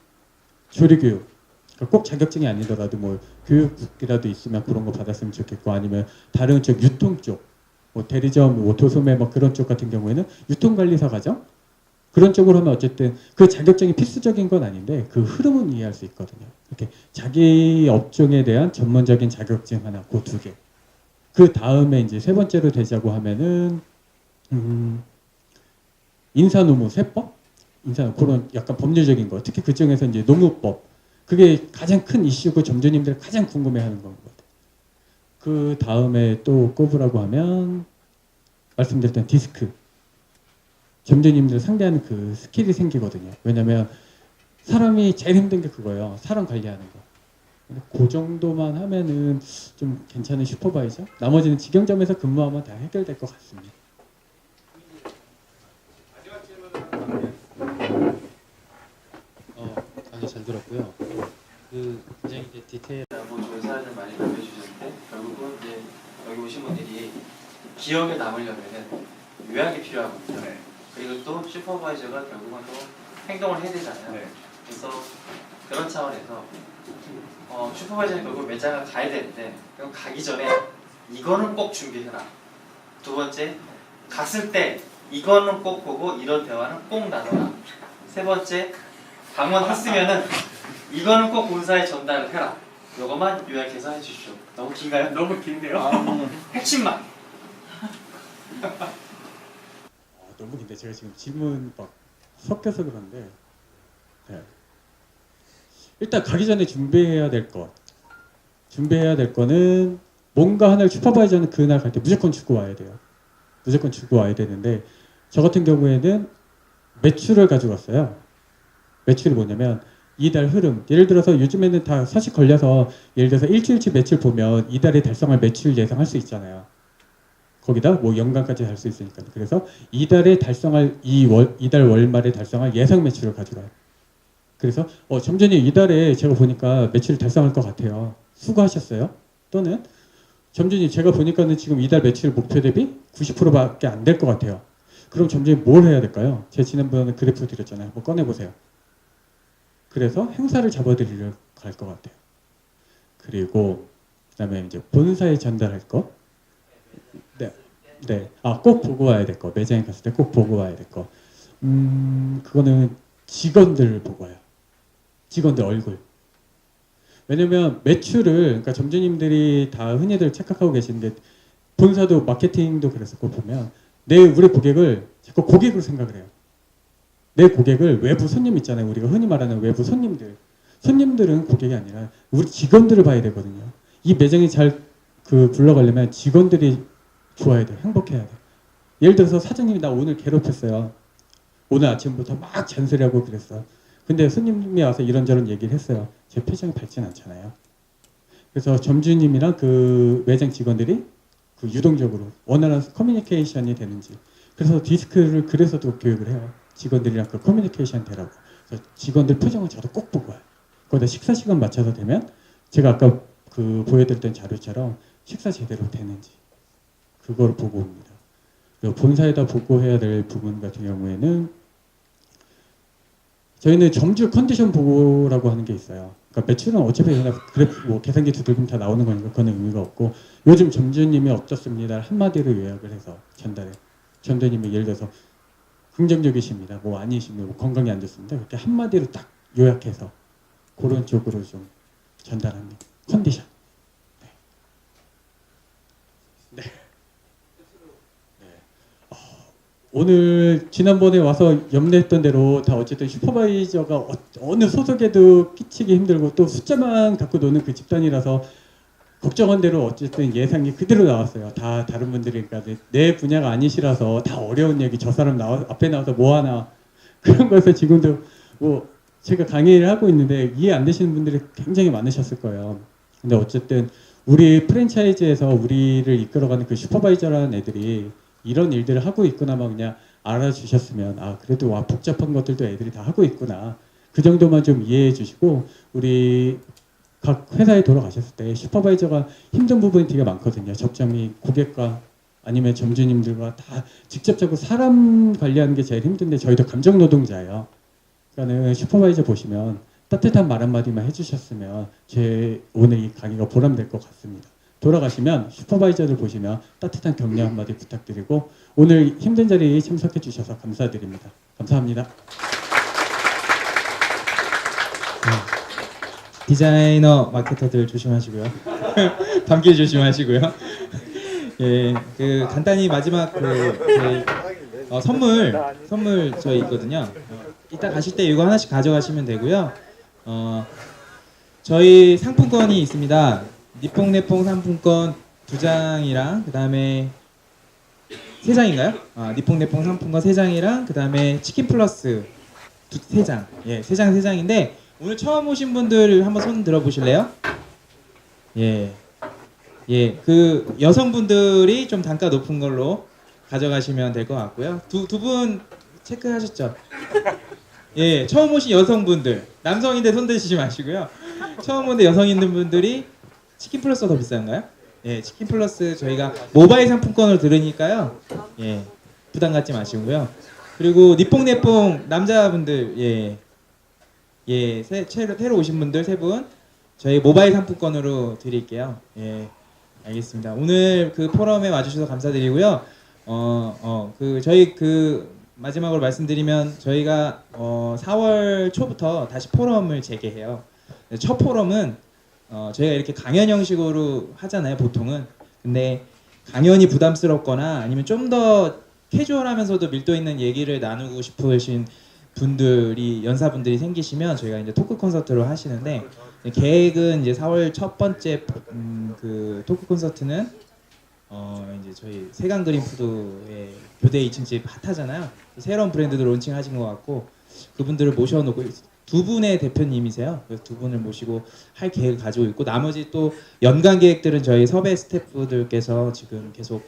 조리교육 그러니까 꼭 자격증이 아니더라도 뭐 교육이라도 있으면 그런 거 받았으면 좋겠고 아니면 다른 쪽 유통 쪽 뭐 대리점, 오토소매 뭐 그런 쪽 같은 경우에는 유통관리사 과정 그런 쪽으로 하면 어쨌든 그 자격증이 필수적인 건 아닌데 그 흐름은 이해할 수 있거든요. 이렇게 자기 업종에 대한 전문적인 자격증 하나, 그 2개. 그 다음에 이제 3번째로 되자고 하면은 인사노무세법, 그런 약간 법률적인 거. 특히 그 중에서 이제 노무법. 그게 가장 큰 이슈고 점주님들 가장 궁금해하는 건 것 같아요. 그 다음에 또 꼽으라고 하면 말씀드렸던 디스크. 점주님들 상대하는 그 스킬이 생기거든요. 왜냐면 사람이 제일 힘든 게 그거예요. 사람 관리하는 거. 그 정도만 하면은 좀 괜찮은 슈퍼바이저? 나머지는 직영점에서 근무하면 다 해결될 것 같습니다. 마지막 질문은 강의 잘 들었고요. 그 굉장히 이제 디테일 뭐 좋은 사연을 많이 남겨주셨는데 결국은 이제 여기 오신 분들이 기억에 남으려면은 요약이 필요하거든요. 네. 그리고 또 슈퍼바이저가 결국은 또 행동을 해야 되잖아요. 네. 그래서 그런 차원에서 슈퍼바이저는 결국 매장을 가야 되는데 그럼 가기 전에 이거는 꼭 준비해라. 2번째, 갔을 때 이거는 꼭 보고 이런 대화는 꼭 나눠라. 3번째, 방문했으면은 이거는 꼭 본사에 전달을 해라. 이것만 요약해서 해주십시오. 너무 긴가요? 너무 긴데요? 핵심만. 너무 긴데 제가 지금 질문 막 섞여서 그런데 네. 일단 가기 전에 준비해야 될 거는 뭔가 하나를 슈퍼바이저는 그날 갈 때 무조건 주고 와야 돼요. 무조건 주고 와야 되는데 저 같은 경우에는 매출을 가져갔어요. 매출이 뭐냐면 이달 흐름. 예를 들어서 요즘에는 다 서식 걸려서 예를 들어서 일주일치 매출 보면 이달에 달성할 매출 예상할 수 있잖아요. 거기다 뭐 연간까지 할 수 있으니까. 그래서 이달에 달성할 이달 월말에 달성할 예상 매출을 가져가요. 그래서 점주님 이달에 제가 보니까 매출을 달성할 것 같아요. 수고하셨어요? 또는 점주님 제가 보니까는 지금 이달 매출 목표 대비 90%밖에 안 될 것 같아요. 그럼 점주님 뭘 해야 될까요? 제가 지난번에 그래프 드렸잖아요. 한번 꺼내보세요. 그래서 행사를 잡아드리려 갈 것 같아요. 그리고 그다음에 이제 본사에 전달할 거. 네. 꼭 보고 와야 될 거. 매장에 갔을 때 꼭 보고 와야 될 거. 그거는 직원들 보고 와요. 직원들 얼굴. 왜냐면 매출을, 그러니까 점주님들이 다 흔히들 착각하고 계시는데 본사도 마케팅도 그랬었고 보면 우리 고객을 자꾸 고객으로 생각을 해요. 내 고객을 외부 손님 있잖아요. 우리가 흔히 말하는 외부 손님들. 손님들은 고객이 아니라 우리 직원들을 봐야 되거든요. 이 매장이 잘 굴러가려면 직원들이 좋아야 돼요. 행복해야 돼요. 예를 들어서 사장님이 나 오늘 괴롭혔어요. 오늘 아침부터 막 잔소리하고 그랬어. 근데 손님이 와서 이런저런 얘기를 했어요. 제 표정이 밝진 않잖아요. 그래서 점주님이랑 그 매장 직원들이 유동적으로 원활한 커뮤니케이션이 되는지. 그래서 디스크를 그래서도 교육을 해요. 직원들이랑 커뮤니케이션 되라고. 그래서 직원들 표정을 저도 꼭 보고 와요. 거기다 식사 시간 맞춰서 되면 제가 아까 보여드렸던 자료처럼 식사 제대로 되는지 그걸 보고 옵니다. 그리고 본사에다 보고해야 될 부분 같은 경우에는 저희는 점주 컨디션 보고라고 하는 게 있어요. 그러니까 매출은 어차피 그냥 뭐 계산기 두들기면 다 나오는 거니까 그거는 의미가 없고 요즘 점주님이 어떻습니다 한마디로 요약을 해서 전달해. 점주님이 예를 들어서 긍정적이십니다. 뭐 아니십니다. 뭐 건강이 안 좋습니다. 그렇게 한마디로 딱 요약해서 그런 쪽으로 좀 전달합니다. 컨디션. 네. 오늘 지난번에 와서 염려했던 대로 다 어쨌든 슈퍼바이저가 어느 소속에도 끼치기 힘들고 또 숫자만 갖고 노는 그 집단이라서 걱정한 대로 어쨌든 예상이 그대로 나왔어요. 다 다른 분들이 그러니까 내 분야가 아니시라서 다 어려운 얘기 저 사람 앞에 나와서 뭐 하나 그런 거에서 지금도 뭐 제가 강의를 하고 있는데 이해 안 되시는 분들이 굉장히 많으셨을 거예요. 근데 어쨌든 우리 프랜차이즈에서 우리를 이끌어가는 그 슈퍼바이저라는 애들이 이런 일들을 하고 있구나만 그냥 알아주셨으면 그래도 복잡한 것들도 애들이 다 하고 있구나 그 정도만 좀 이해해 주시고 우리 각 회사에 돌아가셨을 때 슈퍼바이저가 힘든 부분이 되게 많거든요. 적점이 고객과 아니면 점주님들과 다 직접적으로 사람 관리하는 게 제일 힘든데 저희도 감정 노동자예요. 그러니까 슈퍼바이저 보시면 따뜻한 말 한마디만 해주셨으면 제 오늘 이 강의가 보람될 것 같습니다. 돌아가시면 슈퍼바이저들 보시면 따뜻한 격려 한마디 부탁드리고 오늘 힘든 자리에 참석해 주셔서 감사드립니다. 감사합니다. 디자이너 마케터들 조심하시고요. 감기 조심하시고요. 예, 간단히 마지막 선물 저희 있거든요. 이따 가실 때 이거 하나씩 가져가시면 되고요. 저희 상품권이 있습니다. 니뽕네뽕 상품권 2장이랑 그 다음에 3장인가요? 니뽕네뽕 상품권 3장이랑 그 다음에 치킨 플러스 3장. 예, 3장인데 오늘 처음 오신 분들 한번 손 들어보실래요? 예, 그 여성분들이 좀 단가 높은 걸로 가져가시면 될 것 같고요. 두 분 체크하셨죠? 예, 처음 오신 여성분들, 남성인데 손 드시지 마시고요. 처음 오는 여성 있는 분들이 치킨 플러스가 더 비싼가요? 예, 치킨 플러스 저희가 모바일 상품권을 들으니까요. 예, 부담 갖지 마시고요. 그리고 니뽕네뽕 남자분들 새로 오신 분들 3분 저희 모바일 상품권으로 드릴게요. 예, 알겠습니다. 오늘 그 포럼에 와주셔서 감사드리고요. 저희 마지막으로 말씀드리면 저희가 4월 초부터 다시 포럼을 재개해요. 첫 포럼은 저희가 이렇게 강연 형식으로 하잖아요, 보통은. 근데 강연이 부담스럽거나 아니면 좀 더 캐주얼하면서도 밀도 있는 얘기를 나누고 싶으신 분들이 연사분들이 생기시면 저희가 이제 토크 콘서트를 하시는데, 계획은 이제 4월 첫 번째 그 토크 콘서트는 이제 저희 세강 그린 푸드의 교대 2층집 핫하잖아요. 새로운 브랜드도 론칭하신 것 같고 그분들을 모셔놓고 두 분의 대표님이세요. 그래서 두 분을 모시고 할 계획을 가지고 있고, 나머지 또 연간 계획들은 저희 섭외 스태프들께서 지금 계속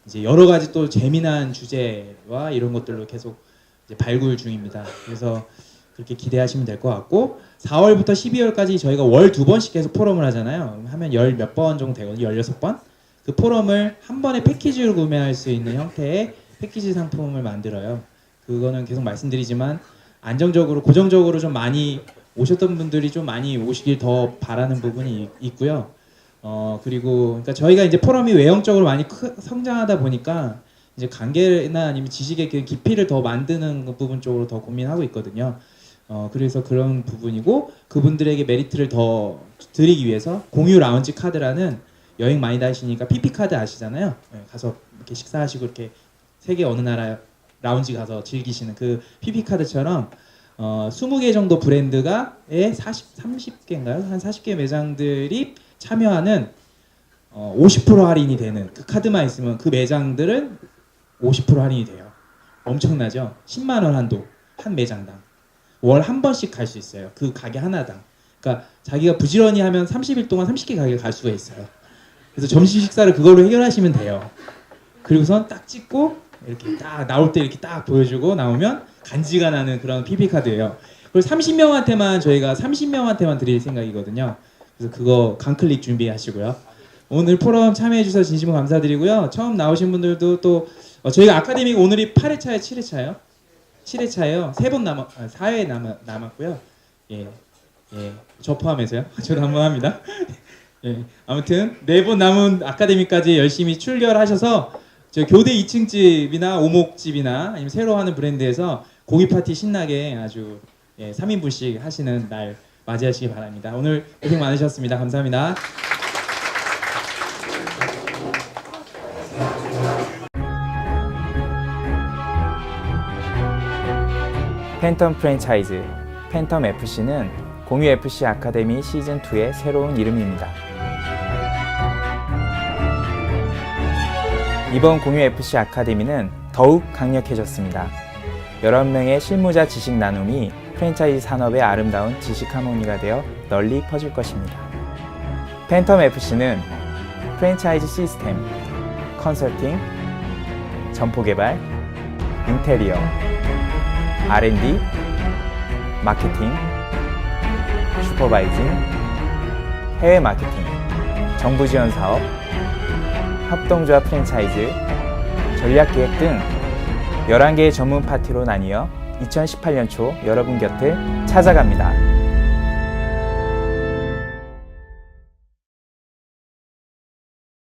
이제 여러 가지 또 재미난 주제와 이런 것들로 계속 이제 발굴 중입니다. 그래서 그렇게 기대하시면 될 것 같고, 4월부터 12월까지 저희가 월 2번씩 계속 포럼을 하잖아요. 하면 열 몇 번 정도 되거든요. 16번. 그 포럼을 한 번에 패키지로 구매할 수 있는 형태의 패키지 상품을 만들어요. 그거는 계속 말씀드리지만 안정적으로 고정적으로 좀 많이 오셨던 분들이 좀 많이 오시길 더 바라는 부분이 있고요. 그리고 그러니까 저희가 이제 포럼이 외형적으로 많이 성장하다 보니까 이제 관계나 아니면 지식의 그 깊이를 더 만드는 그 부분 쪽으로 더 고민하고 있거든요. 그래서 그런 부분이고, 그분들에게 메리트를 더 드리기 위해서 공유 라운지 카드라는, 여행 많이 다니시니까 PP 카드 아시잖아요. 가서 이렇게 식사하시고 이렇게 세계 어느 나라 라운지 가서 즐기시는 그 PP 카드처럼 20개 정도 브랜드가 30개인가요? 한 40개 매장들이 참여하는 50% 할인이 되는 그 카드만 있으면 그 매장들은 50% 할인이 돼요. 엄청나죠? 10만 원 한도 한 매장당 월 한 번씩 갈 수 있어요. 그 가게 하나당. 그러니까 자기가 부지런히 하면 30일 동안 30개 가게 갈 수가 있어요. 그래서 점심 식사를 그걸로 해결하시면 돼요. 그리고선 딱 찍고 이렇게 딱 나올 때 이렇게 딱 보여주고 나오면 간지가 나는 그런 PP 카드예요. 그리고 30명한테만 저희가 30명한테만 드릴 생각이거든요. 그래서 그거 강클릭 준비하시고요. 오늘 포럼 참여해 주셔서 진심으로 감사드리고요. 처음 나오신 분들도 또 저희가 아카데미가 오늘이 8회차예요, 7회차예요? 7회차예요. 3번 4회 남았고요. 예, 저 포함해서요. 저도 한번 합니다. 예, 아무튼 4번 남은 아카데미까지 열심히 출결하셔서 저 교대 2층 집이나 오목집이나 아니면 새로 하는 브랜드에서 고기 파티 신나게 아주 3인분씩 하시는 날 맞이하시기 바랍니다. 오늘 고생 많으셨습니다. 감사합니다. 팬텀 프랜차이즈 팬텀 FC는 공유 FC 아카데미 시즌 2의 새로운 이름입니다. 이번 공유 FC 아카데미는 더욱 강력해졌습니다. 11명의 실무자 지식 나눔이 프랜차이즈 산업의 아름다운 지식 하모니가 되어 널리 퍼질 것입니다. 팬텀 FC는 프랜차이즈 시스템, 컨설팅, 점포 개발, 인테리어, R&D, 마케팅, 슈퍼바이징, 해외 마케팅, 정부 지원 사업, 합동조합 프랜차이즈, 전략기획 등 11개의 전문 파티로 나뉘어 2018년 초 여러분 곁을 찾아갑니다.